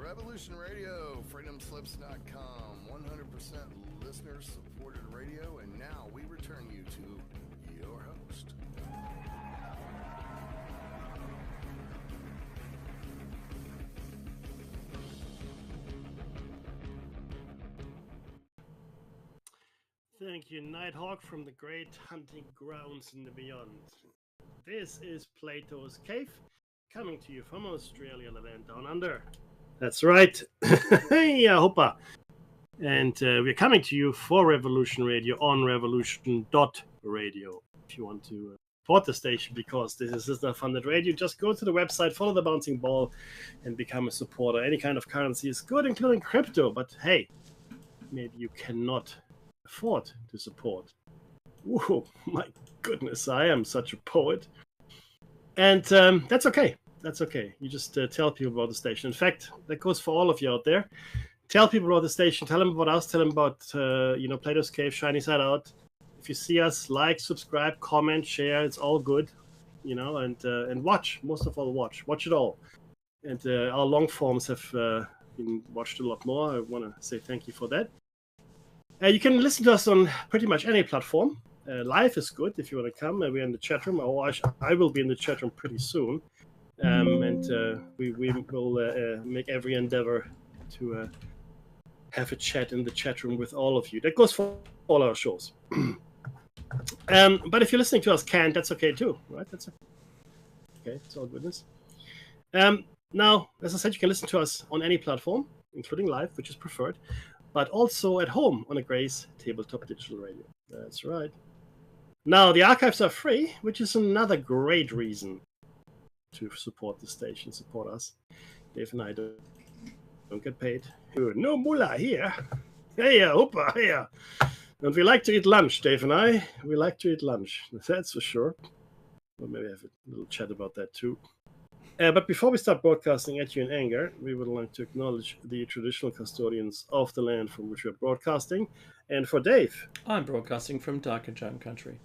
Revolution Radio, freedomslips.com, 100% listener-supported radio, and now we return you to your host. Thank you, Nighthawk from the great hunting grounds in the beyond. This is Platos Cave, coming to you from Australia, the land down under. That's right. Yeah, hoppa. And we're coming to you for Revolution Radio on revolution.radio. If you want to support the station, because this is not funded radio, just go to the website, follow the bouncing ball, and become a supporter. Any kind of currency is good, including crypto. But hey, maybe you cannot afford to support. Whoa, my goodness, I am such a poet. And that's okay. That's okay. You just tell people about the station. In fact, that goes for all of you out there. Tell people about the station. Tell them about us. Tell them about Platos Cave, Shiny Side Out. If you see us, like, subscribe, comment, share. It's all good, and watch. Most of all, watch it all. And our long forms have been watched a lot more. I want to say thank you for that. You can listen to us on pretty much any platform. Live is good if you want to come. We're in the chat room. I will be in the chat room pretty soon. And we will make every endeavor to have a chat in the chat room with all of you. That goes for all our shows. But if you're listening to us canned, that's okay too, right? That's okay. It's all goodness. Now, as I said, you can listen to us on any platform, including live, which is preferred, but also at home on a Grace Tabletop Digital Radio. That's right. Now, the archives are free, which is another great reason to support the station, support us. Dave and I don't get paid. No mullah here. Hey, hoppa, hey. And we like to eat lunch, Dave and I. We like to eat lunch, that's for sure. Well, maybe have a little chat about that too. But before we start broadcasting at you in anger, we would like to acknowledge the traditional custodians of the land from which we are broadcasting. And for Dave, I'm broadcasting from Darkinjung country.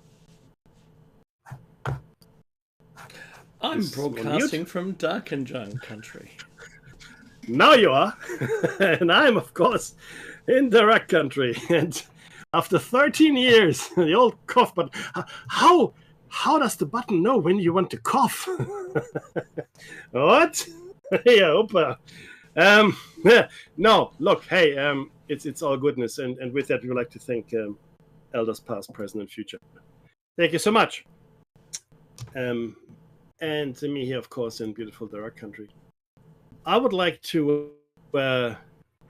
I'm broadcasting from Darkinjung country. Now you are. And I'm, of course, in Direct country. And after 13 years, the old cough button. How does the button know when you want to cough? What? Yeah, opa. No, look, hey, it's all goodness. And with that, we would like to thank elders past, present, and future. Thank you so much. And me here, of course, in beautiful Direct country. I would like to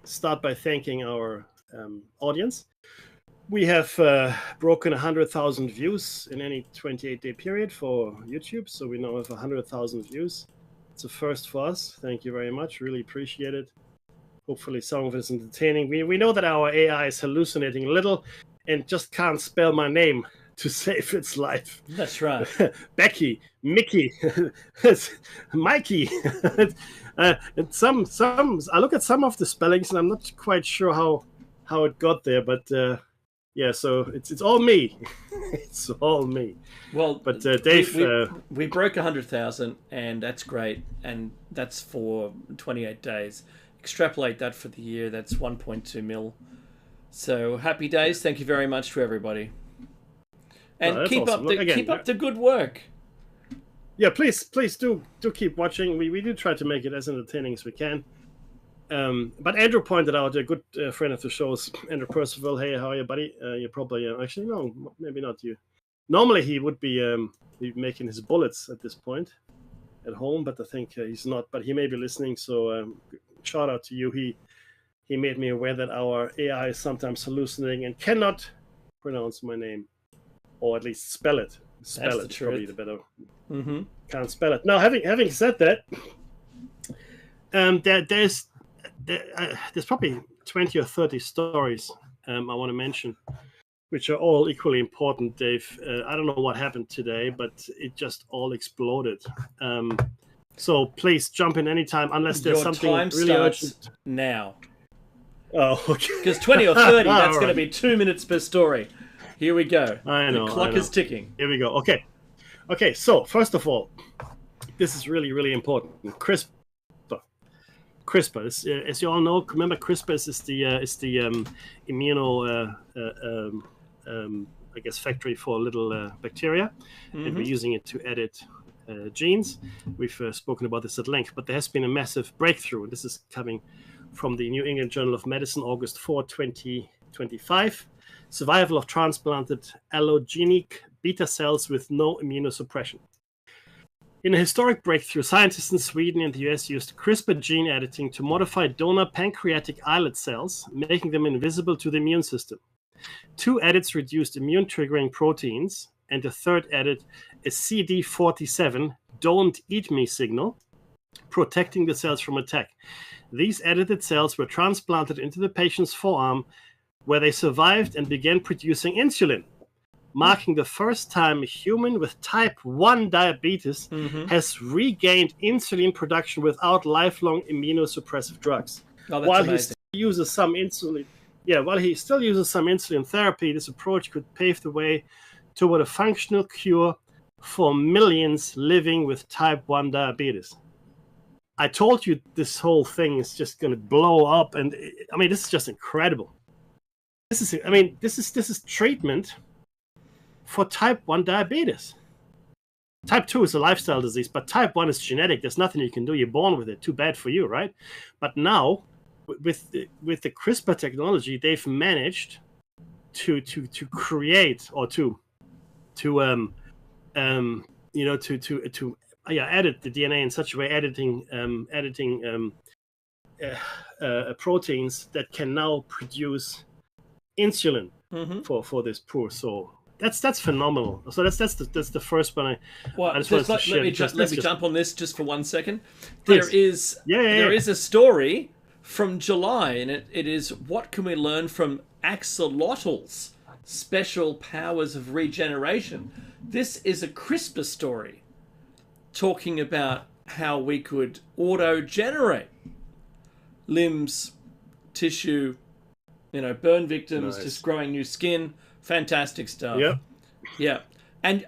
start by thanking our audience. We have broken 100,000 views in any 28-day period for YouTube, so we now have 100,000 views. It's a first for us. Thank you very much. Really appreciate it. Hopefully some of it is entertaining. We know that our AI is hallucinating a little and just can't spell my name to save its life. That's right. Becky, Mickey, Mikey. And some. I look at some of the spellings and I'm not quite sure how it got there, but yeah. So it's all me. It's all me. Well, but Dave, we broke 100,000, and that's great, and that's for 28 days. Extrapolate that for the year. That's 1.2 mil. So happy days. Thank you very much to everybody. And keep awesome. up the good work. Yeah, please do keep watching. We do try to make it as entertaining as we can. But Andrew pointed out, a good friend of the show is Andrew Percival. Hey, how are you, buddy? You're probably actually no, maybe not you. Normally he would be making his bullets at this point at home, but I think he's not. But he may be listening. So shout out to you. He made me aware that our AI is sometimes hallucinating and cannot pronounce my name. Or at least spell it. Spell it. Probably the better. Mm-hmm. Can't spell it. Now, having said that, there's probably 20 or 30 stories I want to mention, which are all equally important, Dave. I don't know what happened today, but it just all exploded. So please jump in anytime, unless there's something really urgent. Now. Oh, okay. Because 20 or 30, that's going to be 2 minutes per story. Here we go. I know. The clock is ticking. Here we go. Okay. So first of all, this is really, really important. CRISPR CRISPR. As you all know, remember CRISPR is the immuno I guess factory for little bacteria, and we're using it to edit genes. We've spoken about this at length, but there has been a massive breakthrough. This is coming from the New England Journal of Medicine, August 4, 2025. Survival of transplanted allogenic beta cells with no immunosuppression. In a historic breakthrough, scientists in Sweden and the US used CRISPR gene editing to modify donor pancreatic islet cells, making them invisible to the immune system. 2 edits reduced immune-triggering proteins, and a third edit, a CD47 "don't eat me" signal, protecting the cells from attack. These edited cells were transplanted into the patient's forearm, where they survived and began producing insulin, marking the first time a human with type 1 diabetes has regained insulin production without lifelong immunosuppressive drugs. Oh, that's While amazing. he uses some insulin, while he still uses some insulin therapy, this approach could pave the way toward a functional cure for millions living with type 1 diabetes. I told you this whole thing is just going to blow up, and I mean, this is just incredible. This is treatment for type 1 diabetes. Type 2 is a lifestyle disease, but type 1 is genetic. There's nothing you can do. You're born with it. Too bad for you, right? But now, with the CRISPR technology, they've managed to create or to edit the DNA in such a way, editing proteins that can now produce insulin for this poor soul. That's phenomenal. So that's the first one. I just wanted to share. Let me jump on this just for 1 second. Please. There is a story from July, and it is, what can we learn from axolotls' special powers of regeneration? This is a CRISPR story talking about how we could auto-generate limbs, tissue, burn victims, just growing new skin. Fantastic stuff. Yep. Yeah. And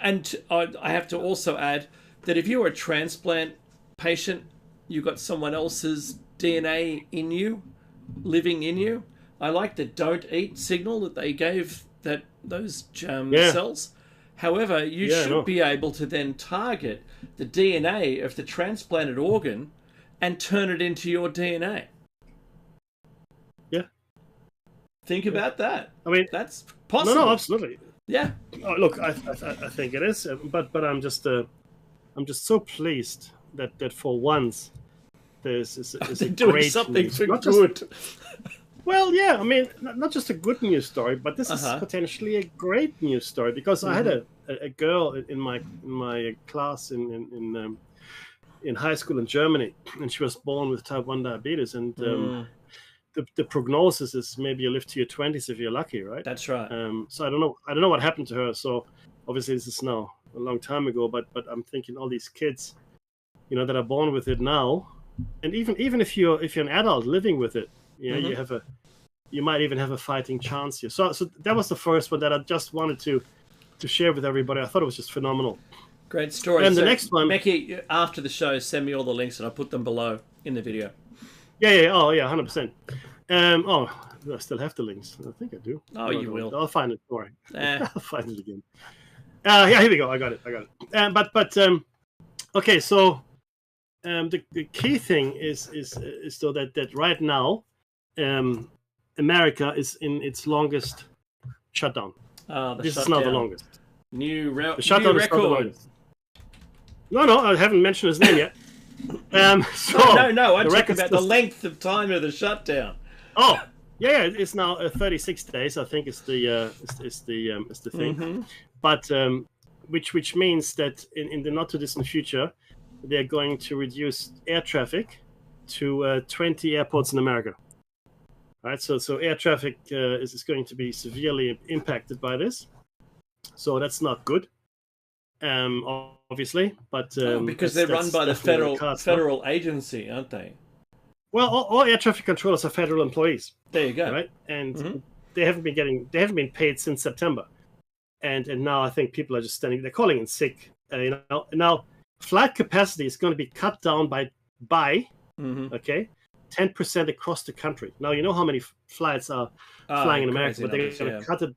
I have to also add that if you're a transplant patient, you've got someone else's DNA in you, living in you. I like the "don't eat" signal that they gave those cells. However, you should be able to then target the DNA of the transplanted organ and turn it into your DNA. Yeah. Think about that. I mean, that's possible. No, absolutely. Yeah. Oh, look, I think it is, but I'm just so pleased that for once there's a doing great something news. for Not good. Well, yeah, I mean, not just a good news story, but this is potentially a great news story, because I had a girl in my class in high school in Germany, and she was born with type 1 diabetes, and the prognosis is maybe you live to your 20s if you're lucky, right? That's right. So I don't know what happened to her. So obviously this is now a long time ago, but I'm thinking all these kids, that are born with it now, and even if you're an adult living with it, you might even have a fighting chance here. So that was the first one that I just wanted to share with everybody. I thought it was just phenomenal. Great story. And the next one, Becky, after the show, send me all the links and I'll put them below in the video. Yeah. Oh, yeah, 100%. Do I still have the links? I think I do. Oh, you will. I'll find it. All right. I'll find it again. Here we go. I got it. Okay. So, the key thing is so that right now, America is in its longest shutdown. This is not the longest. The shutdown new is not the record. longest. No, I haven't mentioned his name yet. No, I'm talking about the length of time of the shutdown. Oh, yeah, it's now 36 days. I think it's the thing. But which means that in the not too distant future, they're going to reduce air traffic to 20 airports in America. Right, so air traffic is going to be severely impacted by this. So that's not good. Obviously, but because they're run by the federal agency, aren't they? Well, all air traffic controllers are federal employees. There you go. Right, and they haven't been paid since September, and now I think people are just they're calling in sick. Now flight capacity is going to be cut down by 10% 10% across the country. Now, you know how many flights are flying in America, but they're going to cut it.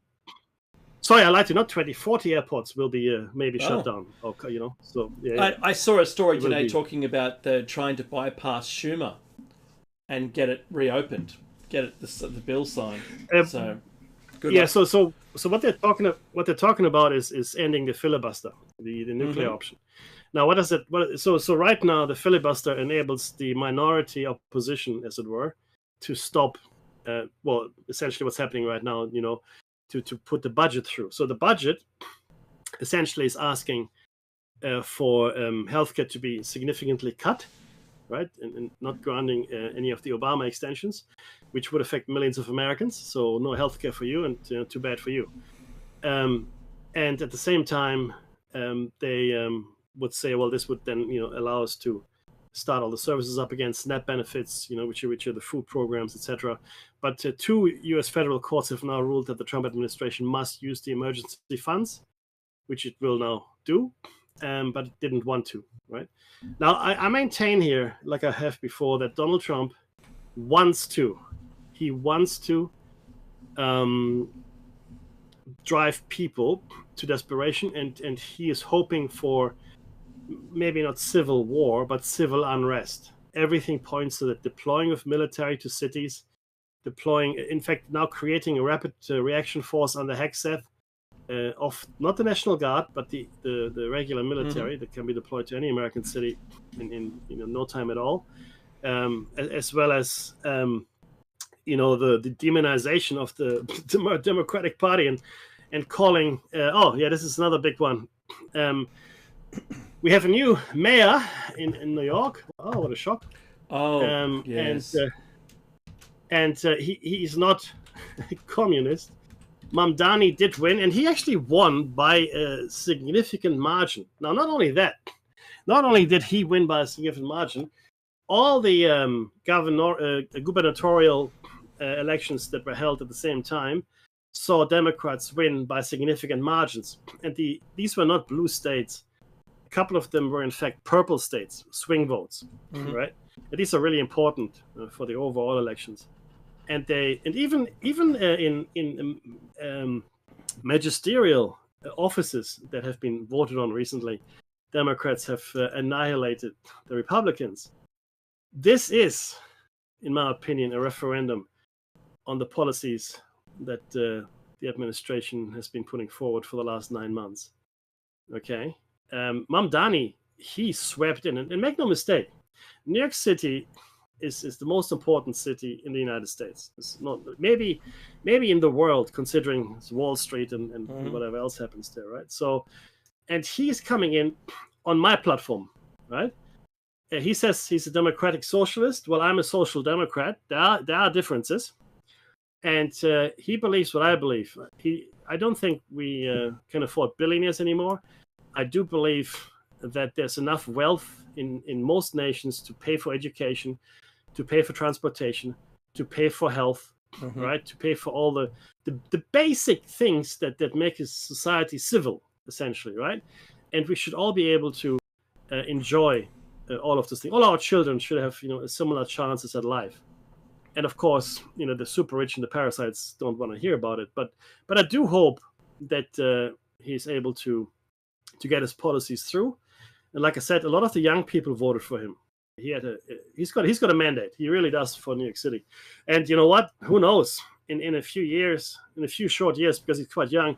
Sorry, I lied to you. Not 20, 40 airports will be maybe shut down. Or, so yeah. I saw a story today talking about trying to bypass Schumer and get it reopened, get it the bill signed. So good luck. So what they're talking about is ending the filibuster, the nuclear option. Now, what does it? So right now the filibuster enables the minority opposition, as it were, to stop. Essentially, what's happening right now, to put the budget through. So the budget essentially is asking for healthcare to be significantly cut, right, and not granting any of the Obama extensions, which would affect millions of Americans. So no healthcare for you, and too bad for you. And at the same time, they would say, well, this would then allow us to start all the services up again, SNAP benefits, which are the food programs, etc. But 2 U.S. federal courts have now ruled that the Trump administration must use the emergency funds, which it will now do, but it didn't want to. Right now, I maintain here, like I have before, that Donald Trump wants to drive people to desperation, and he is hoping for maybe not civil war, but civil unrest. Everything points to the deploying of military to cities, in fact, now creating a rapid reaction force under Hegseth of not the National Guard, but the regular military that can be deployed to any American city in no time at all, as well as the demonization of the Democratic Party and calling. This is another big one. We have a new mayor in New York. Oh, what a shock! Yes. And he's not a communist. Mamdani did win, and he actually won by a significant margin. Now, not only did he win by a significant margin, all the gubernatorial elections that were held at the same time saw Democrats win by significant margins. And these were not blue states. A couple of them were, in fact, purple states, swing votes, right? And these are really important for the overall elections. And even in magisterial offices that have been voted on recently, Democrats have annihilated the Republicans. This is, in my opinion, a referendum on the policies that the administration has been putting forward for the last 9 months. Okay. Mamdani, he swept in, and make no mistake, New York City is the most important city in the United States. It's not maybe in the world, considering it's Wall Street and whatever else happens there, right? So, and he's coming in on my platform, right? He says he's a democratic socialist. Well, I'm a social democrat. There are differences, and he believes what I believe. I don't think we can afford billionaires anymore. I do believe that there's enough wealth in most nations to pay for education, to pay for transportation, to pay for health, right? To pay for all the basic things that make a society civil, essentially, right? And we should all be able to enjoy all of this thing. All our children should have, similar chances at life. And of course, the super rich and the parasites don't want to hear about it. But I do hope that he's able to get his policies through. And like I said, a lot of the young people voted for him. He's got a mandate. He really does for New York City. And you know what? Who knows? In a few short years, because he's quite young,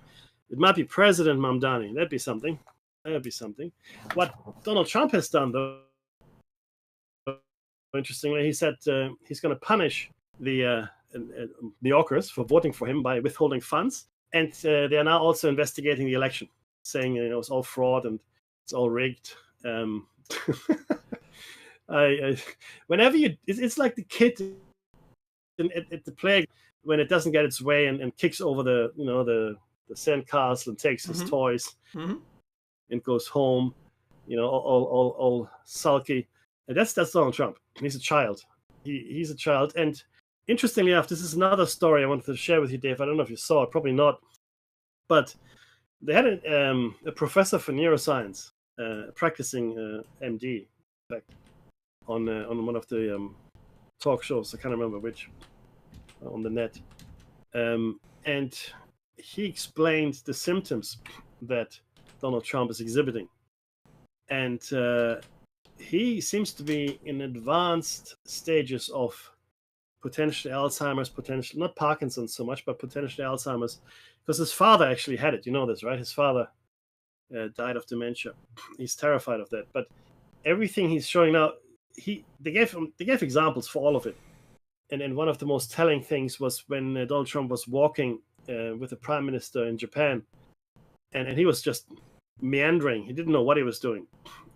it might be President Mamdani. That'd be something. What Donald Trump has done, though, interestingly, he said he's going to punish the New Yorkers for voting for him by withholding funds. And they are now also investigating the election, saying it's all fraud and it's all rigged. Whenever it's like the kid at the play when it doesn't get its way and kicks over the sandcastle and takes his toys and goes home, all sulky. And that's Donald Trump. He's a child. He's a child. And interestingly enough, this is another story I wanted to share with you, Dave. I don't know if you saw it, probably not. But they had a professor for neuroscience, practicing MD, in fact, on one of the talk shows. I can't remember which on the net, and he explained the symptoms that Donald Trump is exhibiting, and he seems to be in advanced stages of potential Alzheimer's, potential not Parkinson's so much, but potentially Alzheimer's, because his father actually had it. You know this, right? His father died of dementia. He's terrified of that. But everything he's showing now, they gave examples for all of it. And one of the most telling things was when Donald Trump was walking with the prime minister in Japan, and he was just meandering. He didn't know what he was doing.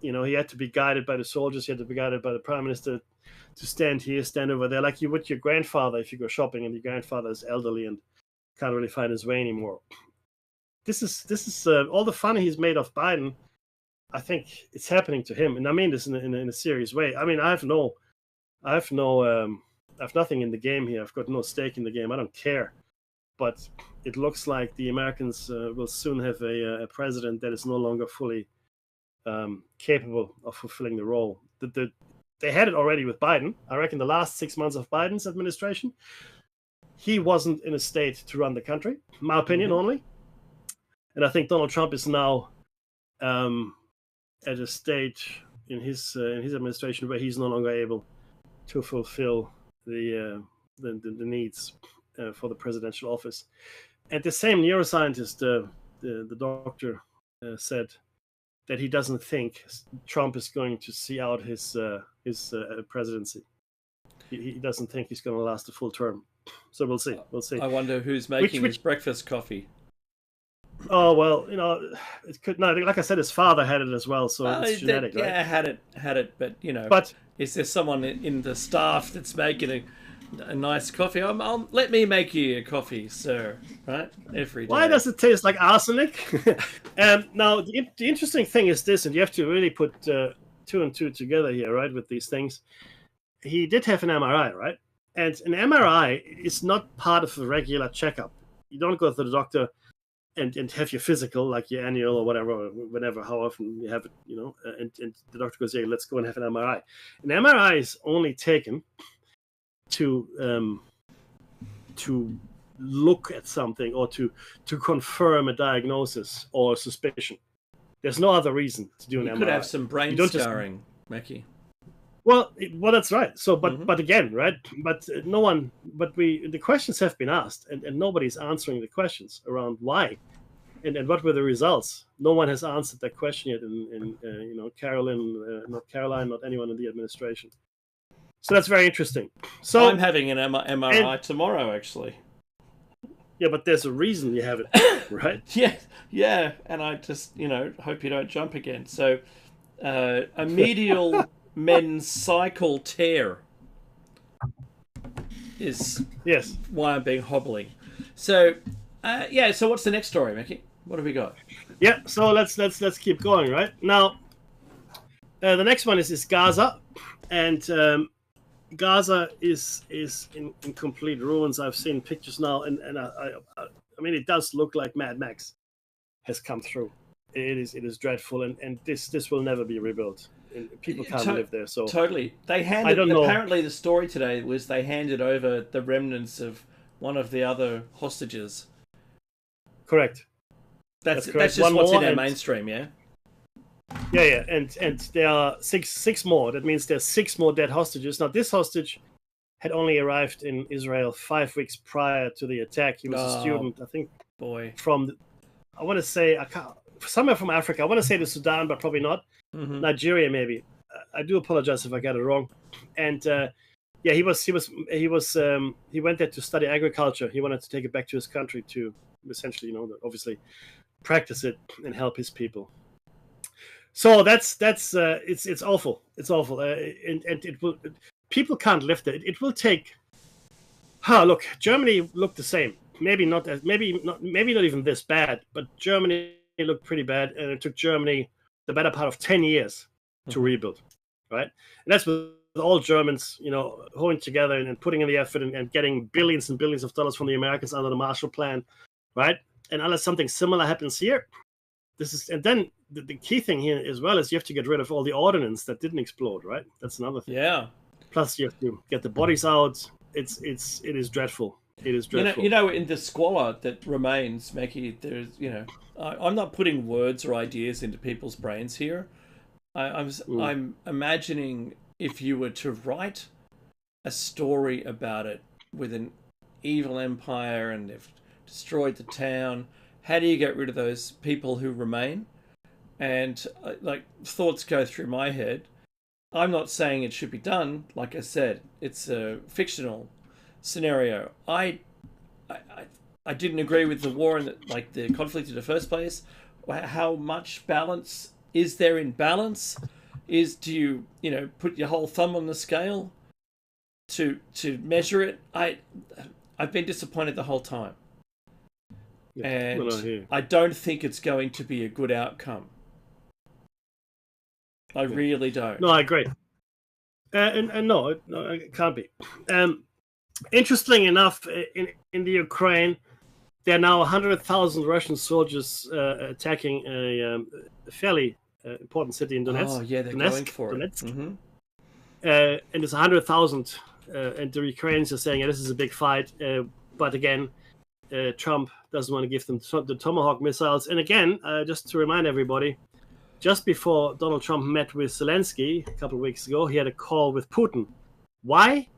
You know, he had to be guided by the soldiers. He had to be guided by the prime minister to stand here, stand over there, like you would your grandfather if you go shopping and your grandfather is elderly and can't really find his way anymore. This is all the fun he's made of Biden. I think it's happening to him, and I mean this in a serious way. I mean, I have nothing in the game here. I've got no stake in the game. I don't care. But it looks like the Americans will soon have a president that is no longer fully capable of fulfilling the role. They had it already with Biden. I reckon the last 6 months of Biden's administration, he wasn't in a state to run the country, in my opinion only. And I think Donald Trump is now at a stage in his administration where he's no longer able to fulfill the needs for the presidential office. And the same neuroscientist, the doctor, said that he doesn't think Trump is going to see out his presidency. He doesn't think he's going to last a full term. So we'll see. We'll see. I wonder who's making his breakfast coffee. Oh well, you know, it could. No, like I said, his father had it as well, so it's genetic, right? Yeah, had it, but you know. But is there someone in the staff that's making a nice coffee? Let me make you a coffee, sir. Right, every day. Why does it taste like arsenic? Now the interesting thing is this, and you have to really put two and two together here, right? With these things, he did have an MRI, right? And an MRI is not part of a regular checkup. You don't go to the doctor and have your physical, like your annual or whatever, whenever, how often you have it, you know, and the doctor goes, hey, let's go and have an MRI. An MRI is only taken to look at something or to confirm a diagnosis or suspicion. There's no other reason to do an MRI. You could have some brain scarring, Mackie. Well, that's right. So, but again, right? But the questions have been asked, and nobody's answering the questions around why, and what were the results. No one has answered that question yet. In Caroline, not anyone in the administration. So that's very interesting. So I'm having an MRI tomorrow, actually. Yeah, but there's a reason you have it, right? Yeah, and I just hope you don't jump again. So, a medial men's cycle tear is why I'm being hobbling. So so what's the next story, Mickey? What have we got? Yeah, so let's keep going, right? Now the next one is Gaza, and Gaza is in complete ruins. I've seen pictures now, and I mean, it does look like Mad Max has come through. It is dreadful, and this will never be rebuilt. People can't live there. So totally, apparently the story today was they handed over the remnants of one of the other hostages. Correct. That's just what's in our mainstream, yeah. Yeah, and there are six more. That means there's 6 more dead hostages. Now this hostage had only arrived in Israel 5 weeks prior to the attack. He was a student, I think, from I want to say somewhere from Africa. I want to say the Sudan, but probably not. Mm-hmm. Nigeria, maybe. I do apologize if I got it wrong. And he went there to study agriculture. He wanted to take it back to his country to essentially, obviously practice it and help his people. So that's it's awful. It's awful. And it will. People can't live there. It will take. Look, Germany looked the same. Maybe not even this bad, but Germany looked pretty bad, and it took Germany the better part of 10 years to rebuild, right? And that's with all Germans, holding together and putting in the effort and getting billions and billions of dollars from the Americans under the Marshall Plan, right? And unless something similar happens here, and then the key thing here as well is you have to get rid of all the ordnance that didn't explode, right? That's another thing. Yeah. Plus, you have to get the bodies out. It is dreadful. It is dreadful. In the squalor that remains, Mackie, there's, I'm not putting words or ideas into people's brains here. I'm imagining if you were to write a story about it with an evil empire and they've destroyed the town, how do you get rid of those people who remain? And thoughts go through my head. I'm not saying it should be done. Like I said, it's a fictional scenario. I didn't agree with the war and the conflict in the first place. How much balance is there in balance? Do you put your whole thumb on the scale to measure it? I've been disappointed the whole time, and I don't think it's going to be a good outcome. I really don't. No, I agree. And no, it can't be. Interesting enough, in the Ukraine, there are now 100,000 Russian soldiers attacking a fairly important city in Donetsk. Oh, yeah, they're going for Donetsk. it. Mm-hmm. And it's 100,000, and the Ukrainians are saying this is a big fight. But again, Trump doesn't want to give them the Tomahawk missiles. And again, just to remind everybody, just before Donald Trump met with Zelensky a couple of weeks ago, he had a call with Putin. Why?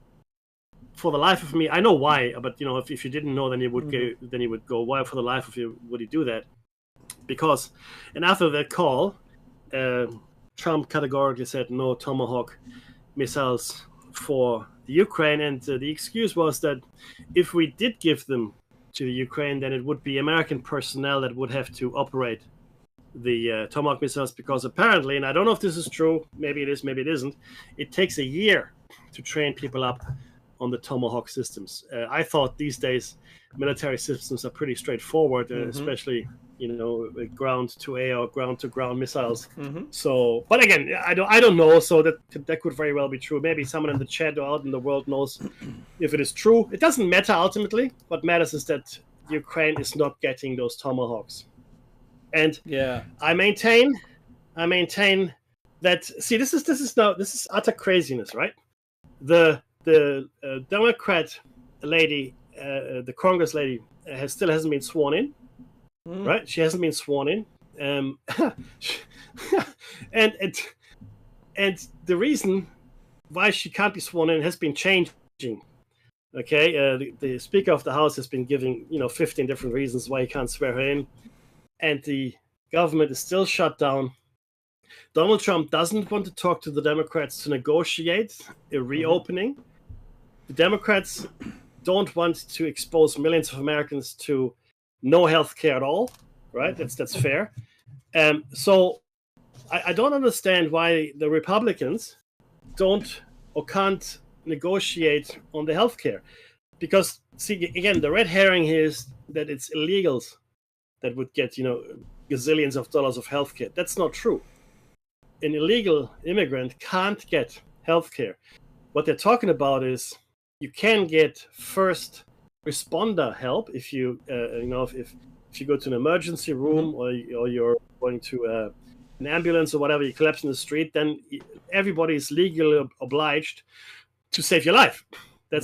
For the life of me, I know why, but if you didn't know, then you would go. Why, for the life of you, would he do that? Because, and after that call, Trump categorically said no Tomahawk missiles for the Ukraine, and the excuse was that if we did give them to the Ukraine, then it would be American personnel that would have to operate the Tomahawk missiles, because apparently, and I don't know if this is true, maybe it is, maybe it isn't, it takes a year to train people up on the Tomahawk systems. I thought these days military systems are pretty straightforward, especially ground to air or ground to ground missiles. So, but again, I don't know. So that could very well be true. Maybe someone in the chat or out in the world knows if it is true. It doesn't matter ultimately. What matters is that Ukraine is not getting those Tomahawks. And I maintain that. See, this is utter craziness, right? The Democrat lady, the Congress lady, still hasn't been sworn in, right? She hasn't been sworn in, and the reason why she can't be sworn in has been changing. Okay, the Speaker of the House has been giving 15 different reasons why he can't swear her in, and the government is still shut down. Donald Trump doesn't want to talk to the Democrats to negotiate a reopening. The Democrats don't want to expose millions of Americans to no health care at all, right? That's fair. So I don't understand why the Republicans don't or can't negotiate on the health care. Because, see, again, the red herring here is that it's illegals that would get, gazillions of dollars of health care. That's not true. An illegal immigrant can't get health care. What they're talking about is you can get first responder help if you if you go to an emergency room or you're going to an ambulance or whatever, you collapse in the street, then everybody is legally obliged to save your life. That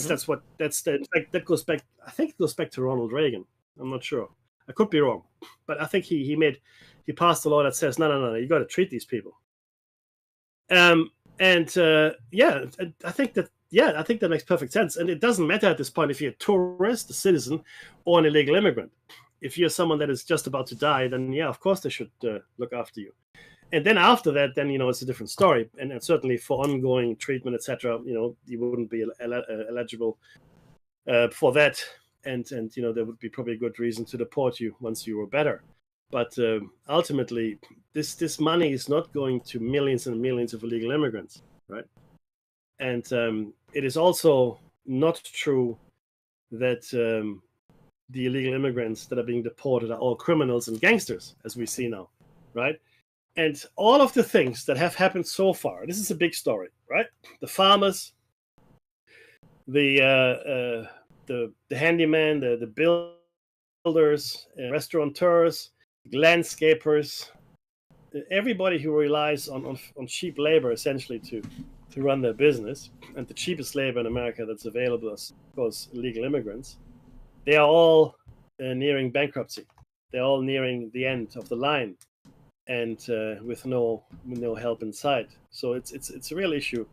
goes back. I think it goes back to Ronald Reagan. I'm not sure. I could be wrong, but I think he passed a law that says no, you got to treat these people. I think that makes perfect sense. And it doesn't matter at this point if you're a tourist, a citizen, or an illegal immigrant. If you're someone that is just about to die, then of course they should look after you. And then after that, then it's a different story. And certainly for ongoing treatment, etc., you wouldn't be eligible for that. And there would be probably a good reason to deport you once you were better. But ultimately, this money is not going to millions and millions of illegal immigrants, right? And it is also not true that the illegal immigrants that are being deported are all criminals and gangsters, as we see now, right? And all of the things that have happened so far, this is a big story, right? The farmers, the handyman, the builders, restaurateurs, landscapers, everybody who relies on cheap labor essentially to to run their business, and the cheapest labor in America that's available is, of course, illegal immigrants. They are all nearing bankruptcy. They're all nearing the end of the line, and with no help in sight. So it's a real issue,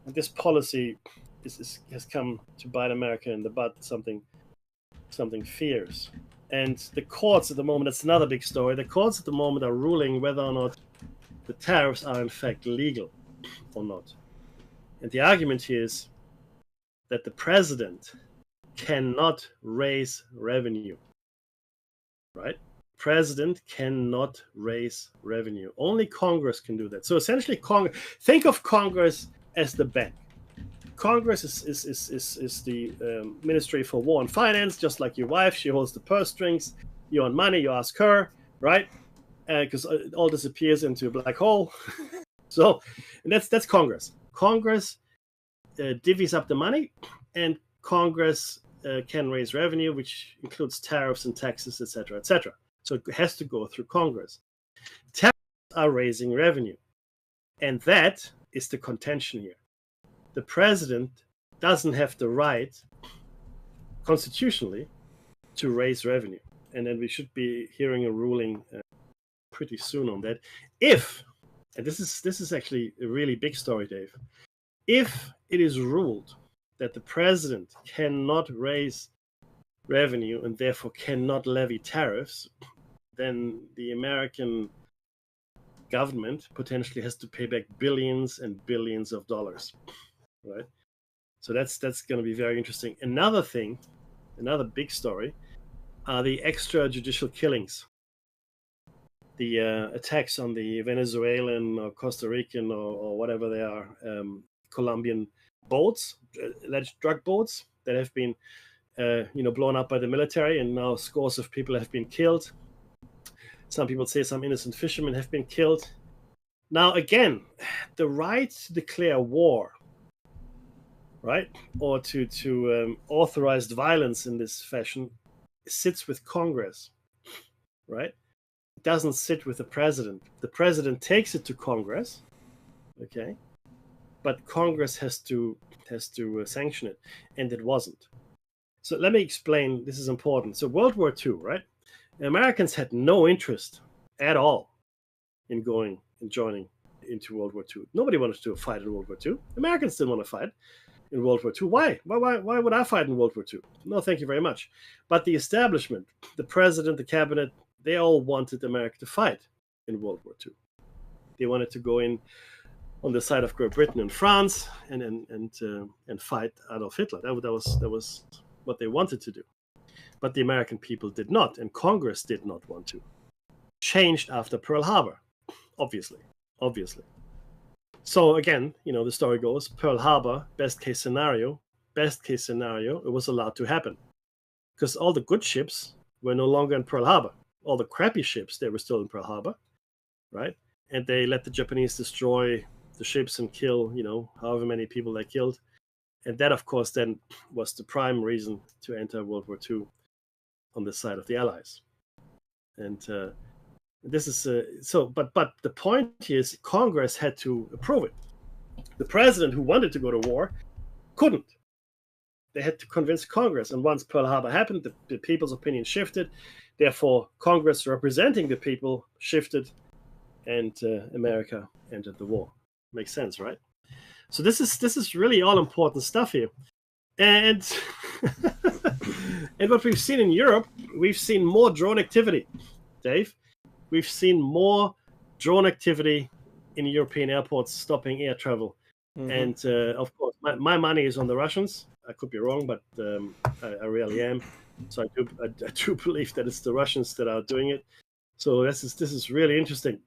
and this policy has come to bite America in the butt. Something fierce. And the courts at the moment, that's another big story. The courts at the moment are ruling whether or not the tariffs are in fact legal or not. And the argument here is that the president cannot raise revenue. Right? President cannot raise revenue. Only Congress can do that. So essentially, think of Congress as the bank. Congress is the Ministry for War and Finance, just like your wife. She holds the purse strings. You want money, you ask her, right? Because it all disappears into a black hole. So, and that's Congress. Congress divvies up the money, and Congress can raise revenue, which includes tariffs and taxes, etc., etc. So it has to go through Congress. Tariffs are raising revenue, and that is the contention here. The president doesn't have the right, constitutionally, to raise revenue, and then we should be hearing a ruling pretty soon on that. If, and this is actually a really big story, Dave, if it is ruled that the president cannot raise revenue and therefore cannot levy tariffs, then the American government potentially has to pay back billions and billions of dollars, right? So that's going to be very interesting. Another thing, another big story, are the extrajudicial killings, the attacks on the Venezuelan or Costa Rican or whatever they are, Colombian boats, alleged drug boats that have been, blown up by the military, and now scores of people have been killed. Some people say some innocent fishermen have been killed. Now, again, the right to declare war, right, or to authorize violence in this fashion sits with Congress, right? It doesn't sit with the president. The president takes it to Congress, okay, but Congress has to sanction it, and it wasn't. So let me explain. This is important. So World War II, right? The Americans had no interest at all in joining into World War II. Nobody wanted to fight in World War II. Americans didn't want to fight in World War II. Why? Why would I fight in World War II? No, thank you very much. But the establishment, the president, the cabinet, they all wanted America to fight in World War II. They wanted to go in on the side of Great Britain and France and fight Adolf Hitler. That was what they wanted to do. But the American people did not, and Congress did not want to. Changed after Pearl Harbor, obviously. So again, the story goes, Pearl Harbor, best case scenario, it was allowed to happen. Because all the good ships were no longer in Pearl Harbor. All the crappy ships, they were still in Pearl Harbor, right? And they let the Japanese destroy the ships and kill, however many people they killed. And that, of course, then was the prime reason to enter World War II on the side of the Allies. And this is but the point is Congress had to approve it. The president, who wanted to go to war, couldn't. They had to convince Congress. And once Pearl Harbor happened, the people's opinion shifted. Therefore, Congress representing the people shifted, and America entered the war. Makes sense, right? So this is really all important stuff here. And and what we've seen in Europe, we've seen more drone activity, Dave. We've seen more drone activity in European airports stopping air travel. Mm-hmm. And of course, my money is on the Russians. I could be wrong, but I really am. So I do believe that it's the Russians that are doing it. So this is really interesting.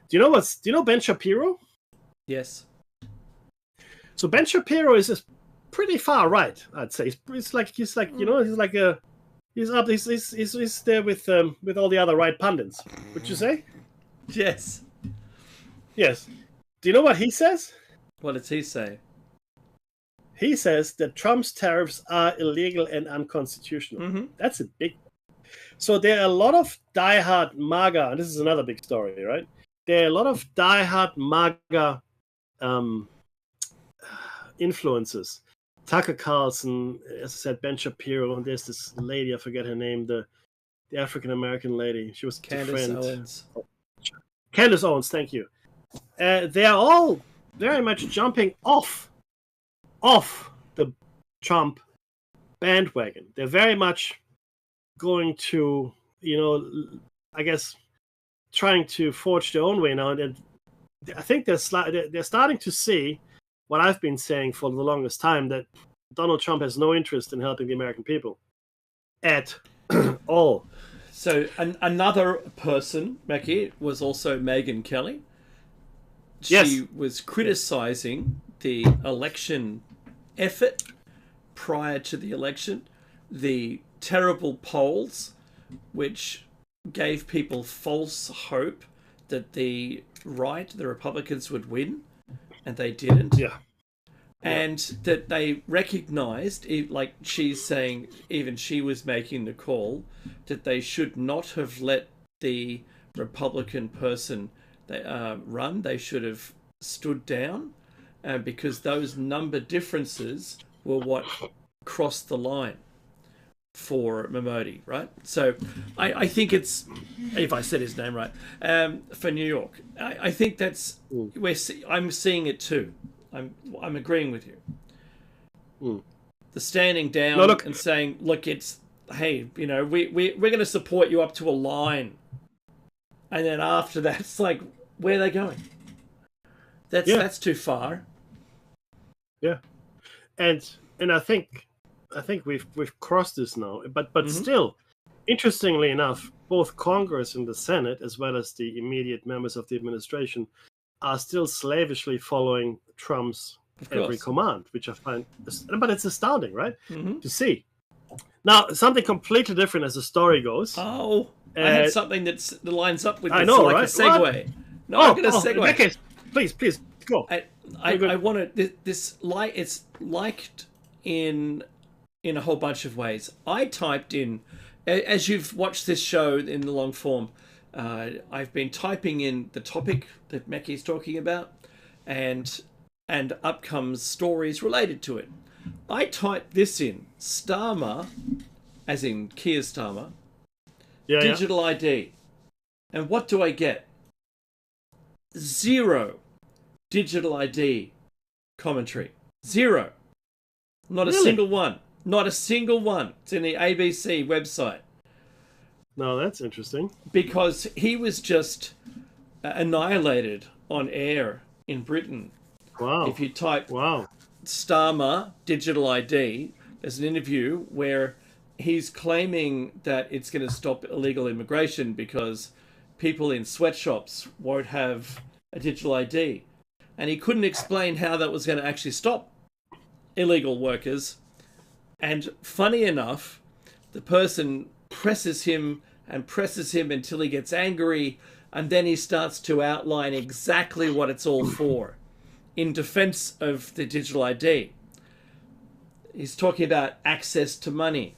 Do you know Ben Shapiro? Yes. So Ben Shapiro is pretty far right, I'd say. He's there with all the other right pundits. Would you say? Yes. Yes. Do you know what he says? What does he say? He says that Trump's tariffs are illegal and unconstitutional. Mm-hmm. That's a big. So there are a lot of diehard MAGA, and this is another big story, right? There are a lot of diehard MAGA influences. Tucker Carlson, as I said, Ben Shapiro, and there's this lady, I forget her name, the African American lady. She was the friend. Owens. Candace Owens, thank you. They are all very much jumping off the Trump bandwagon. They're very much going to, I guess, trying to forge their own way now. And I think they're starting to see what I've been saying for the longest time, that Donald Trump has no interest in helping the American people at all. So another person, Mackie, was also Megyn Kelly. She was criticizing the election effort prior to the election, the terrible polls, which gave people false hope that the Republicans would win, and they didn't. Yeah. And that they recognized, like she's saying, even she was making the call, that they should not have let the Republican person run. They should have stood down, because those number differences were what crossed the line for Modi, right? So I think it's, if I said his name right, for New York, I think that's I'm seeing it too. I'm agreeing with you. The standing down and saying, look, it's, hey, we're going to support you up to a line, and then after that, it's like, where are they going? That's too far. Yeah, and I think we've crossed this now, but still, interestingly enough, both Congress and the Senate, as well as the immediate members of the administration, are still slavishly following Trump's every command, which I find, but it's astounding, right? To see. Now, something completely different as the story goes. Oh, I had something that lines up with this. I know, like right? a segue. What? No, I'm going to segue. In that case, please go. I want to. It's liked in a whole bunch of ways. I typed in, as you've watched this show in the long form, I've been typing in the topic that Mackie's talking about, and up comes stories related to it. I typed this in, Starmer, as in Keir Starmer, digital ID. And what do I get? 0 digital ID commentary. 0. Not a single one. Not a single one. It's in the ABC website. No, that's interesting. Because he was just annihilated on air in Britain. Wow. If you type Starmer digital ID, there's an interview where he's claiming that it's going to stop illegal immigration because people in sweatshops won't have a digital ID. And he couldn't explain how that was going to actually stop illegal workers. And funny enough, the person presses him until he gets angry, and then he starts to outline exactly what it's all for in defense of the digital ID. He's talking about access to money.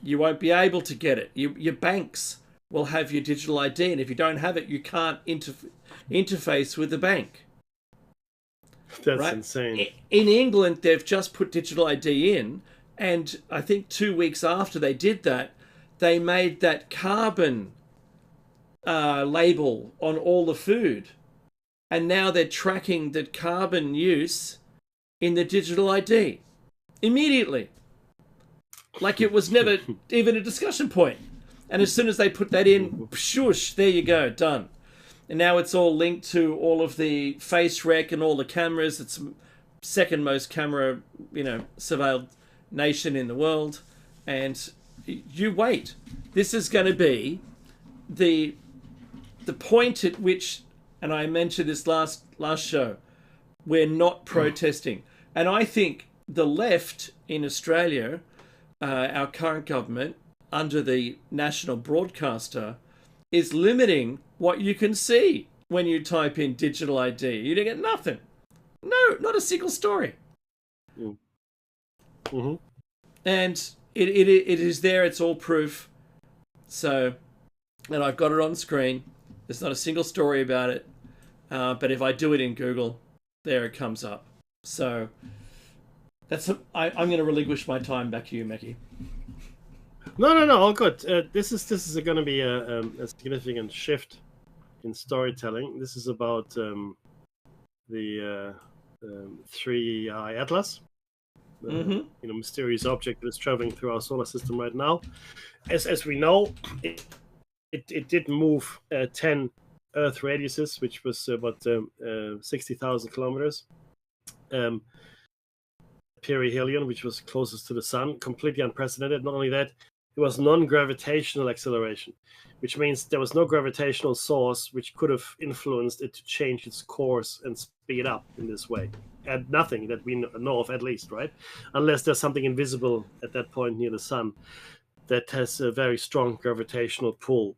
You won't be able to get it. Your banks will have your digital ID, and if you don't have it, you can't interface with the bank. That's insane. In England, they've just put digital ID in, and I think 2 weeks after they did that, they made that carbon label on all the food. And now they're tracking the carbon use in the digital ID immediately. Like it was never even a discussion point. And as soon as they put that in, shush, there you go, done. And now it's all linked to all of the face rec and all the cameras. It's second most camera, surveilled nation in the world. And you wait. This is going to be the point at which, and I mentioned this last show, we're not protesting. And I think the left in Australia, our current government, under the national broadcaster, is limiting what you can see when you type in digital ID. You don't get nothing. No, not a single story. Mm-hmm. And it is there. It's all proof. So, and I've got it on screen. There's not a single story about it. But if I do it in Google, there it comes up. So I'm going to relinquish my time back to you, Mackie. No, all good. This is going to be a significant shift in storytelling. This is about the 3I Atlas, mysterious object that is traveling through our solar system right now. As we know, it did move 10 Earth radiuses, which was about 60,000 kilometers. Perihelion, which was closest to the sun, completely unprecedented. Not only that, it was non-gravitational acceleration, which means there was no gravitational source which could have influenced it to change its course and speed up in this way. And nothing that we know of, at least, right? Unless there's something invisible at that point near the sun that has a very strong gravitational pull.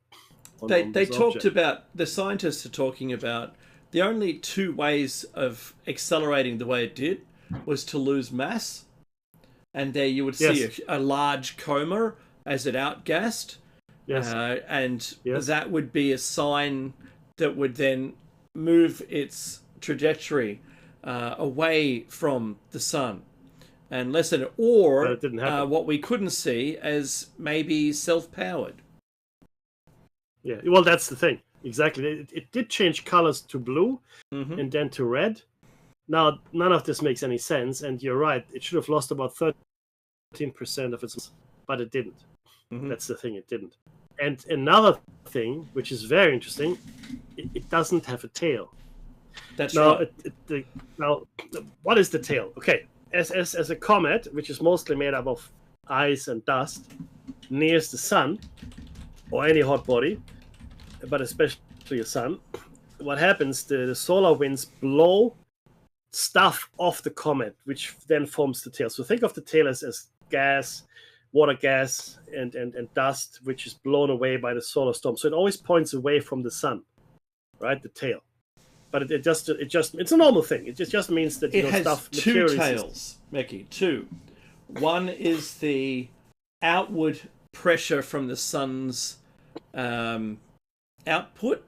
They talked about, the scientists are talking about, the only two ways of accelerating the way it did was to lose mass. And there you would see a large coma as it outgassed. Yes. That would be a sign that would then move its trajectory away from the sun and lessen, or it didn't happen. What we couldn't see as maybe self-powered. Yeah, well, that's the thing. Exactly. It did change colors to blue and then to red. Now, none of this makes any sense, and you're right. It should have lost about 13% of its, but it didn't. That's the thing, it didn't. And another thing, which is very interesting, it doesn't have a tail. That's right. Now, what is the tail? Okay, as a comet, which is mostly made up of ice and dust, nears the sun, or any hot body, but especially the sun, what happens, the solar winds blow stuff off the comet, which then forms the tail. So think of the tail as gas, water gas, and dust, which is blown away by the solar storm. So it always points away from the sun, right? The tail. But it just it's a normal thing. It just means that it has stuff two tails, Mickey. Two. One is the outward pressure from the sun's output,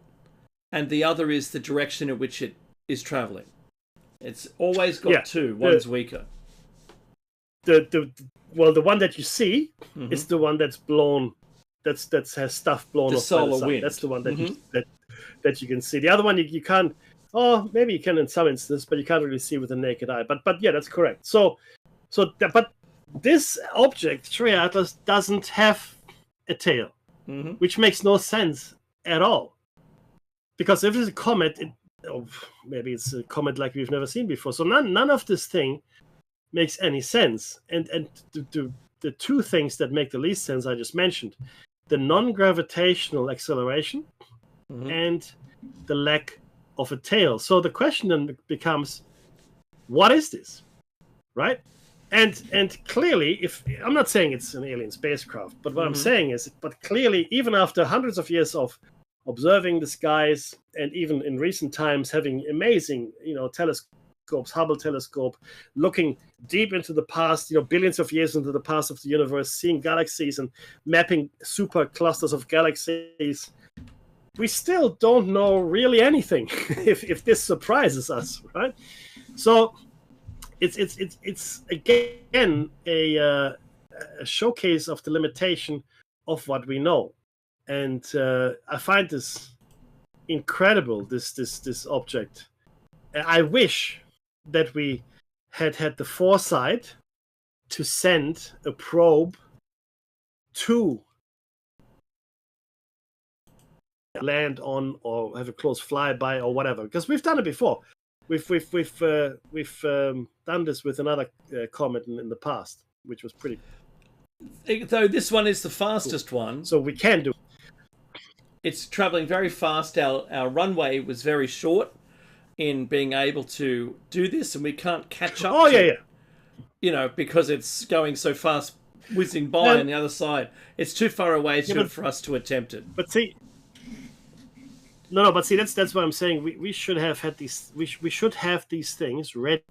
and the other is the direction in which it is traveling. It's always got two. One's weaker. The one that you see is the one that's blown. That has stuff blown off by the sun. Wind. That's the one that that you can see. The other one you can't. Oh, maybe you can in some instances, but you can't really see with the naked eye. But yeah, that's correct. But this object, 3I Atlas, doesn't have a tail, which makes no sense at all. Because if it's a comet, maybe it's a comet like we've never seen before. So none of this thing makes any sense. And the two things that make the least sense I just mentioned, the non-gravitational acceleration and the lack of a tail. So the question then becomes, what is this? Right? And clearly, if I'm not saying it's an alien spacecraft, but what I'm saying is, but clearly, even after hundreds of years of observing the skies, and even in recent times having amazing, telescopes, Hubble telescope, looking deep into the past, billions of years into the past of the universe, seeing galaxies and mapping super clusters of galaxies, we still don't know really anything. if this surprises us, right? So it's again a showcase of the limitation of what we know. And I find this incredible, this object. I wish that we had the foresight to send a probe to land on or have a close flyby or whatever, because we've done it before. We've done this with another comet in the past, which was pretty. Though this one is the fastest one, so we can do. It's traveling very fast. Our runway was very short in being able to do this, and we can't catch up. Oh, yeah. Because it's going so fast, whizzing by on the other side. It's too far away for us to attempt it. But see, but see, that's what I'm saying. We should have had these. We should have these things ready.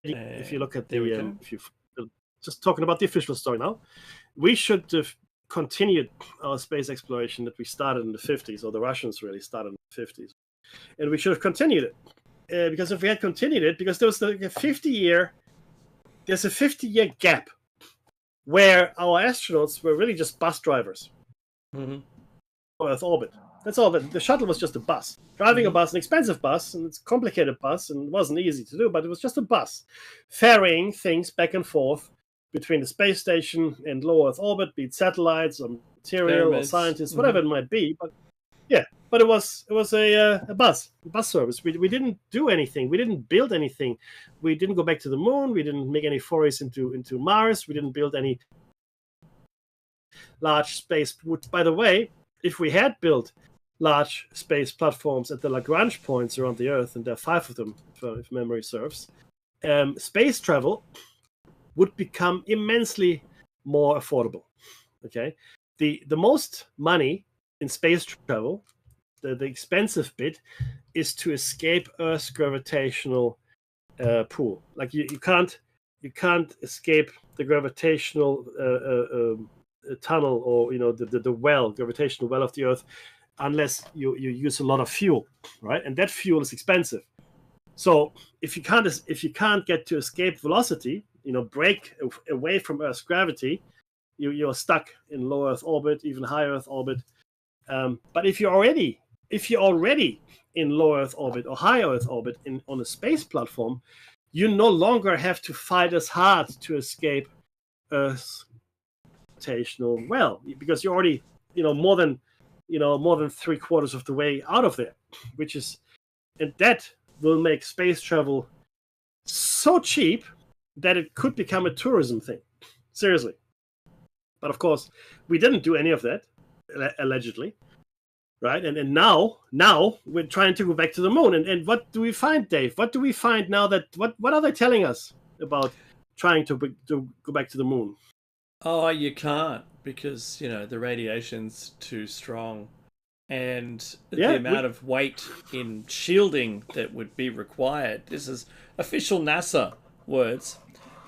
If you look at if you just talking about the official story now, we should have continued our space exploration that we started in the 50s, or the Russians really started in the 50s. And we should have continued it. Because if we had continued it, because there was a 50-year gap where our astronauts were really just bus drivers. Earth orbit. That's all. The shuttle was just a bus. Driving a bus, an expensive bus, and it's a complicated bus, and it wasn't easy to do, but it was just a bus. Ferrying things back and forth between the space station and low Earth orbit, be it satellites or material or scientists, whatever it might be. But yeah, but it was a bus service. We didn't do anything. We didn't build anything. We didn't go back to the moon. We didn't make any forays into Mars. We didn't build any large space. By the way, if we had built large space platforms at the Lagrange points around the Earth, and there are 5 of them, if memory serves, space travel would become immensely more affordable. Okay, the most money in space travel, the expensive bit, is to escape Earth's gravitational pull. Like you can't escape the gravitational tunnel, or the gravitational well of the Earth, unless you use a lot of fuel, right? And that fuel is expensive. So if you can't get to escape velocity, break away from Earth's gravity, you're stuck in low Earth orbit, even high Earth orbit. But if you're already in low Earth orbit or high Earth orbit on a space platform, you no longer have to fight as hard to escape Earth's gravitational well, because you're already more than 3/4 of the way out of there, and that will make space travel so cheap that it could become a tourism thing. Seriously. But of course, we didn't do any of that, allegedly, right? And now we're trying to go back to the moon. And what do we find, Dave? What do we find now that what are they telling us about trying to go back to the moon? Oh, you can't, because the radiation's too strong, and the amount of weight in shielding that would be required. This is official NASA words.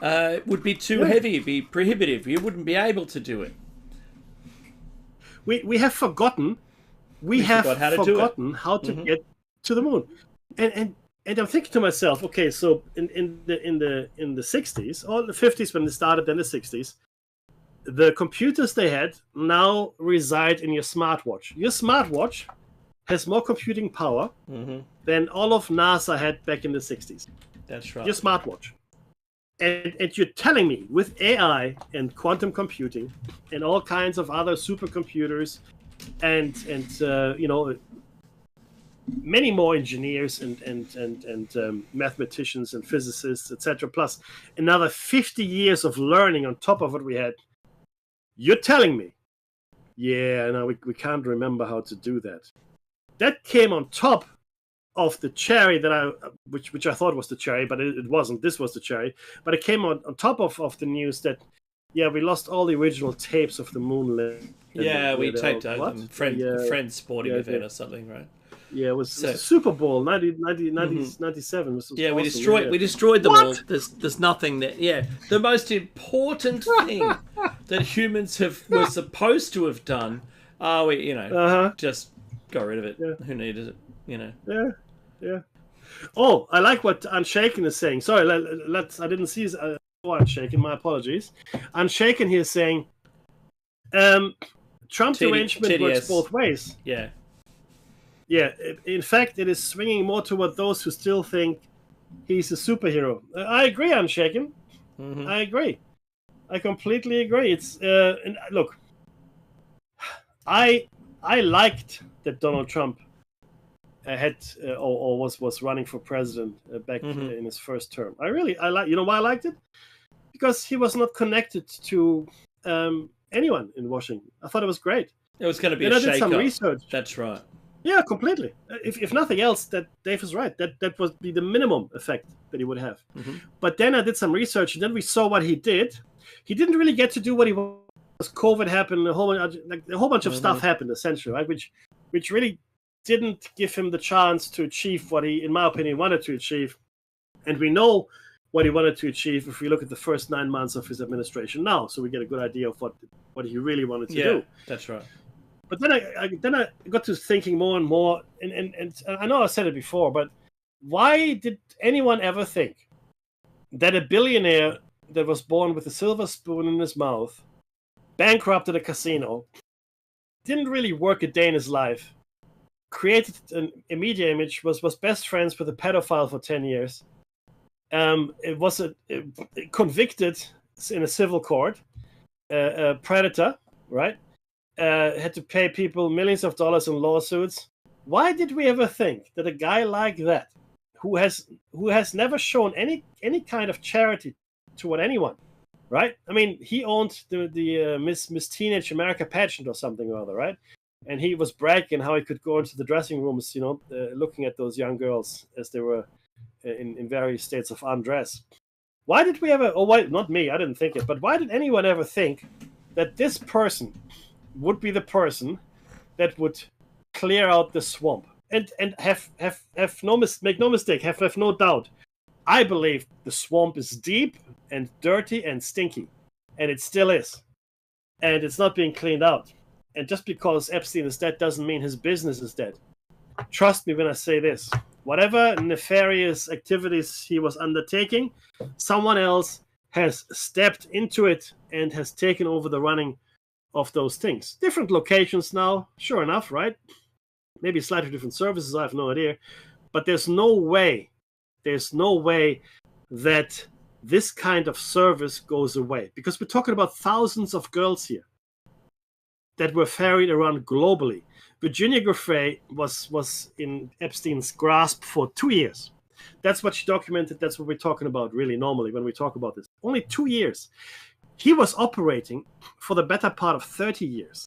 Would be too heavy, it'd be prohibitive. You wouldn't be able to do it. We have forgotten. We have forgotten how to get to the moon, and I'm thinking to myself, okay, so in the 60s or the 50s when they started, then the 60s, the computers they had now reside in your smartwatch. Your smartwatch has more computing power than all of NASA had back in the 60s. That's right. Your smartwatch. And you're telling me, with AI and quantum computing and all kinds of other supercomputers and many more engineers and mathematicians and physicists, etc., plus another 50 years of learning on top of what we had, you're telling me, we can't remember how to do that. That came on top of the cherry which I thought was the cherry, but it wasn't. This was the cherry. But it came on top of the news that, we lost all the original tapes of the moon landing. Yeah, we taped over them. Friends sporting event or something, right? Yeah, it was Super Bowl 97. Was we awesome. We destroyed them all. There's nothing there. Yeah, the most important thing that humans were supposed to have done. We just got rid of it. Yeah. Who needed it? Yeah. Oh, I like what Unshaken is saying. Sorry, I didn't see Unshaken. My apologies. Unshaken here is saying, Trump's arrangement works both ways. Yeah. Yeah, in fact, it is swinging more toward those who still think he's a superhero. I agree, Unshaken. I agree. I completely agree. It's look, I liked that Donald Trump had or was running for president back in his first term. I like. You know why I liked it? Because he was not connected to anyone in Washington. I thought it was great. It was going to be a shake-up. I did some research. That's right. Yeah, completely. If nothing else, that Dave is right. That would be the minimum effect that he would have. But then I did some research, and then we saw what he did. He didn't really get to do what he was. COVID happened, a whole bunch of stuff happened, essentially, right? Which really didn't give him the chance to achieve what he, in my opinion, wanted to achieve. And we know what he wanted to achieve if we look at the first 9 months of his administration now, so we get a good idea of what he really wanted to do. That's right. But then I got to thinking more and more, and I know I said it before, but why did anyone ever think that a billionaire that was born with a silver spoon in his mouth, bankrupted a casino, didn't really work a day in his life, created a media image, was best friends with a pedophile for 10 years, it was convicted in a civil court, a predator, right? Had to pay people millions of dollars in lawsuits. Why did we ever think that a guy like that, who has never shown any kind of charity toward anyone, right? I mean, he owned the Miss Teenage America pageant or something or other, right? And he was bragging how he could go into the dressing rooms, looking at those young girls as they were in various states of undress. Why did we ever? Why not me? I didn't think it, but why did anyone ever think that this person would be the person that would clear out the swamp and have no make no mistake, have no doubt. I believe the swamp is deep and dirty and stinky, and it still is, and it's not being cleaned out. And just because Epstein is dead doesn't mean his business is dead. Trust me when I say this. Whatever nefarious activities he was undertaking, someone else has stepped into it and has taken over the running of those things. Different locations now, sure enough, right? Maybe slightly different services, I have no idea. But there's no way that this kind of service goes away. Because we're talking about thousands of girls here that were ferried around globally. Virginia Giuffre was in Epstein's grasp for 2 years. That's what she documented. That's what we're talking about really normally when we talk about this. Only 2 years. He was operating for the better part of 30 years.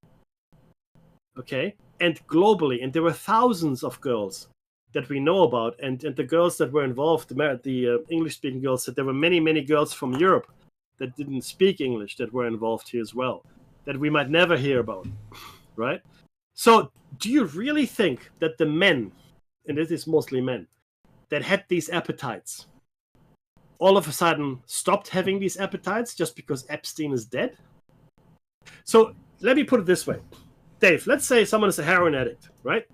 Okay? And globally. And there were thousands of girls that we know about. And the girls that were involved, the English-speaking girls, that there were many, many girls from Europe that didn't speak English that were involved here as well, that we might never hear about. Right? So do you really think that the men, and it is mostly men, that had these appetites all of a sudden stopped having these appetites just because Epstein is dead? So let me put it this way. Dave, let's say someone is a heroin addict, right?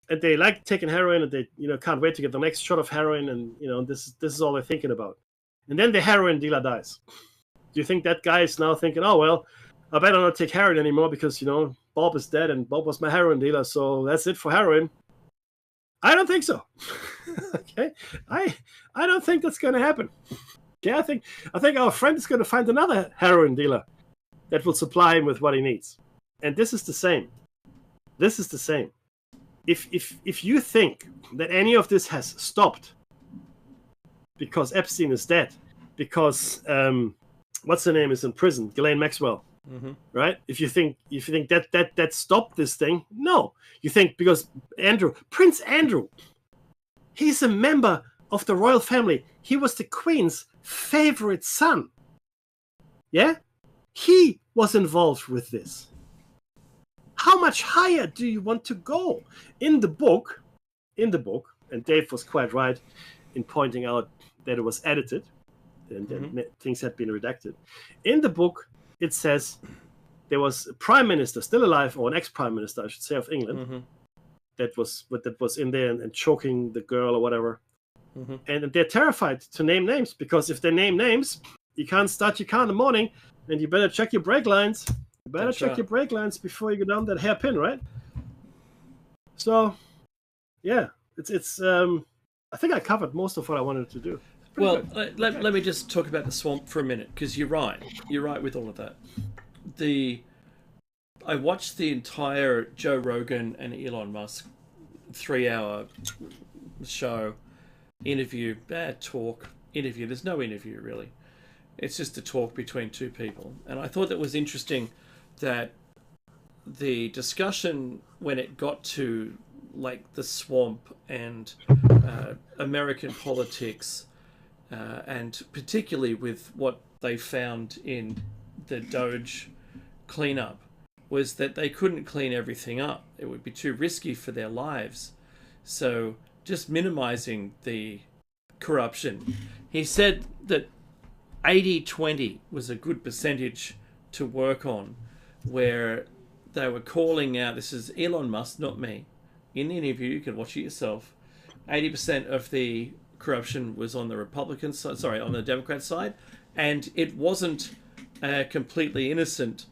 And they like taking heroin and they can't wait to get the next shot of heroin, and this is all they're thinking about. And then the heroin dealer dies. Do you think that guy is now thinking, oh, well, I better not take heroin anymore because, Bob is dead and Bob was my heroin dealer, so that's it for heroin? I don't think so. Okay? I don't think that's going to happen. Okay, I think our friend is going to find another heroin dealer that will supply him with what he needs. And this is the same. This is the same. If you think that any of this has stopped because Epstein is dead, because what's her name is in prison, Ghislaine Maxwell, right? If you think that stopped this thing, no. You think because Prince Andrew, he's a member of the royal family. He was the Queen's favorite son. Yeah? He was involved with this. How much higher do you want to go? In the book, and Dave was quite right in pointing out that it was edited and things had been redacted. In the book, it says there was a prime minister still alive, or an ex-prime minister, I should say, of England, that was in there and choking the girl or whatever. And they're terrified to name names, because if they name names, you can't start your car in the morning, and you better check your brake lines. You better check your brake lines before you go down that hairpin, right? So, yeah, it's. I think I covered most of what I wanted to do. Well, let me just talk about the swamp for a minute, because you're right. You're right with all of that. I watched the entire Joe Rogan and Elon Musk 3-hour show, interview. There's no interview, really. It's just a talk between two people. And I thought that was interesting that the discussion, when it got to like the swamp and American politics, and particularly with what they found in the Doge cleanup, was that they couldn't clean everything up. It would be too risky for their lives. So just minimizing the corruption he said that 80-20 was a good percentage to work on, where they were calling out, this is Elon Musk, not me, in the interview, you can watch it yourself, 80% of the corruption was on the Republican side, on the Democrat side, and it wasn't a completely innocent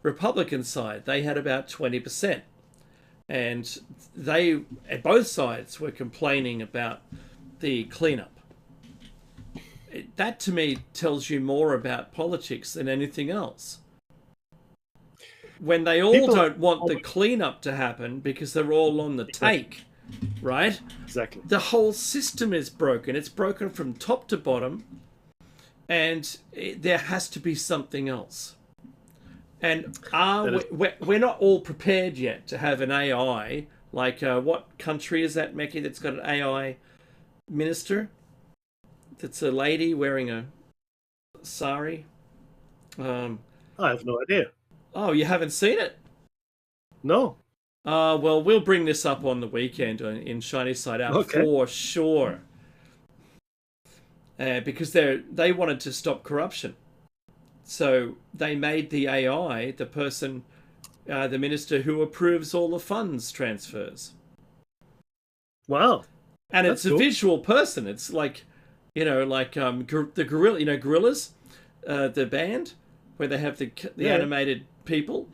Republican side. They had about 20%. And they, at both sides, were complaining about the cleanup. That, to me, tells you more about politics than anything else. When they all don't want the cleanup to happen because they're all on the take, right? Exactly. The whole system is broken. It's broken from top to bottom, and there has to be something else. And we're not all prepared yet to have an AI. Like, what country is that, Meki, that's got an AI minister? That's a lady wearing a sari. I have no idea. Oh, you haven't seen it? No. Well, we'll bring this up on the weekend in Shiny Side Out for sure. Because they wanted to stop corruption. So they made the AI the person, the minister who approves all the funds transfers. Wow. And it's a visual person. It's like, the gorilla, Gorillas, the band, where they have the animated people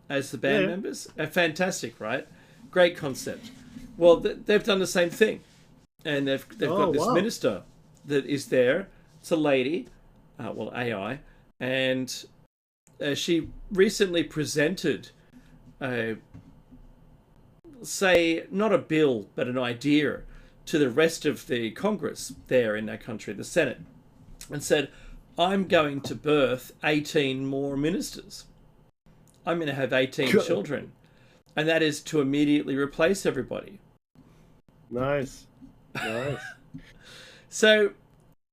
as the band members. Fantastic, right? Great concept. Well, they've done the same thing. And they've got this minister that is there. It's a lady, AI. And she recently presented, not a bill, but an idea to the rest of the Congress there in that country, the Senate, and said, I'm going to birth 18 more ministers. I'm going to have 18 children. And that is to immediately replace everybody. Nice. So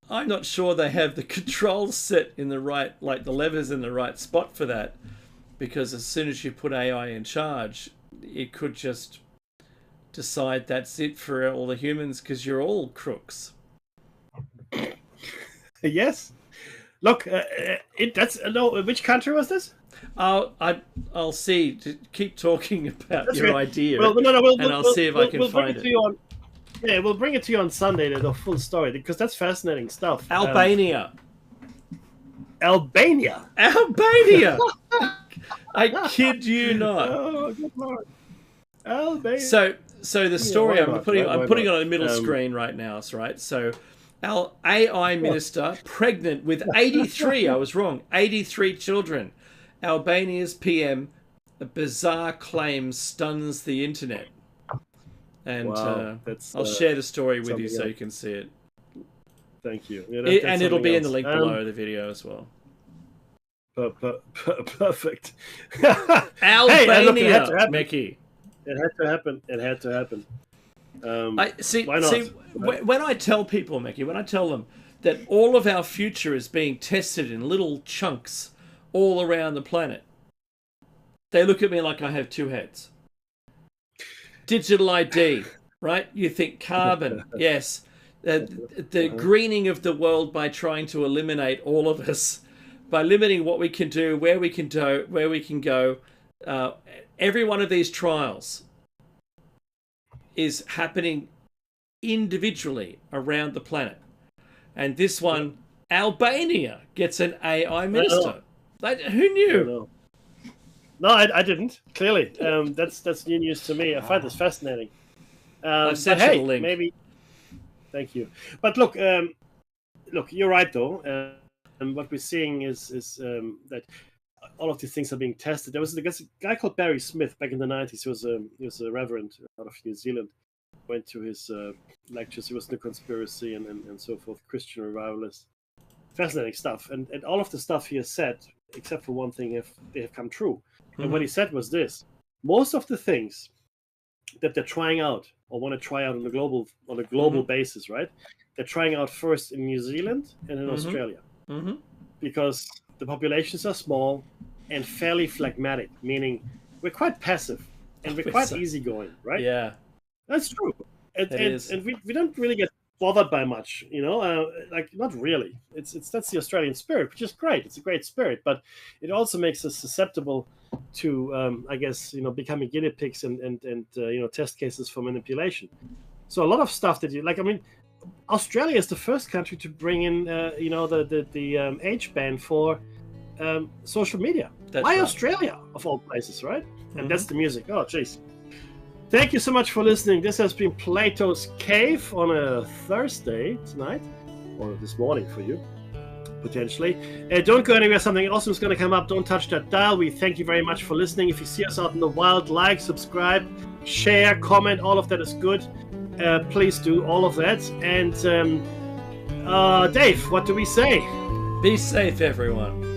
I'm not sure they have the controls set in the right, like the levers in the right spot for that, because as soon as you put AI in charge, it could just decide that's it for all the humans because you're all crooks. Yes. Look, which country was this? I'll see. Keep talking about that's your idea, and I'll see if I can find it. We'll bring it to you on Sunday, the full story, because that's fascinating stuff. Albania. Albania. I kid you not. Oh, good Lord. Albania. So the story I'm putting it on the middle screen right now, right? So our AI minister, pregnant with 83, I was wrong, 83 children. Albania's PM, a bizarre claim stuns the internet. And I'll share the story with you so you can see it. Thank you. And it'll be in the link below the video as well. Perfect. Albania, Mickey. It had to happen. Why not? When I tell people, Mickey, when I tell them that all of our future is being tested in little chunks all around the planet, they look at me like I have two heads. Digital ID, right? You think carbon, yes. The greening of the world by trying to eliminate all of us, by limiting what we can do, where we can go. Every one of these trials is happening individually around the planet. And this one, Albania, gets an AI minister. Who knew? No, I didn't. Clearly, that's new news to me. I find this fascinating. I've sent you the link. Maybe. Thank you. But look, you're right though. And what we're seeing is that all of these things are being tested. There was a guy called Barry Smith back in the 90s. He was a reverend out of New Zealand. Went to his lectures. He was in the conspiracy and so forth. Christian revivalist. Fascinating stuff. And all of the stuff he has said, except for one thing, they have come true. And what he said was this: most of the things that they're trying out or want to try out on a global basis, right? They're trying out first in New Zealand and in Australia, because the populations are small and fairly phlegmatic, meaning we're quite passive and we're quite easygoing, right? Yeah, that's true. And we don't really get bothered by much, like not really. It's that's the Australian spirit, which is great. It's a great spirit, but it also makes us susceptible to, I guess, becoming guinea pigs and test cases for manipulation. So a lot of stuff that you like. I mean, Australia is the first country to bring in, the age ban for social media. That's Why right. Australia of all places, right? And that's the music. Oh, jeez. Thank you so much for listening. This has been Plato's Cave on a Thursday tonight, or this morning for you, potentially. Don't go anywhere. Something awesome is going to come up. Don't touch that dial. We thank you very much for listening. If you see us out in the wild, like, subscribe, share, comment. All of that is good. Please do all of that. And Dave, what do we say? Be safe, everyone.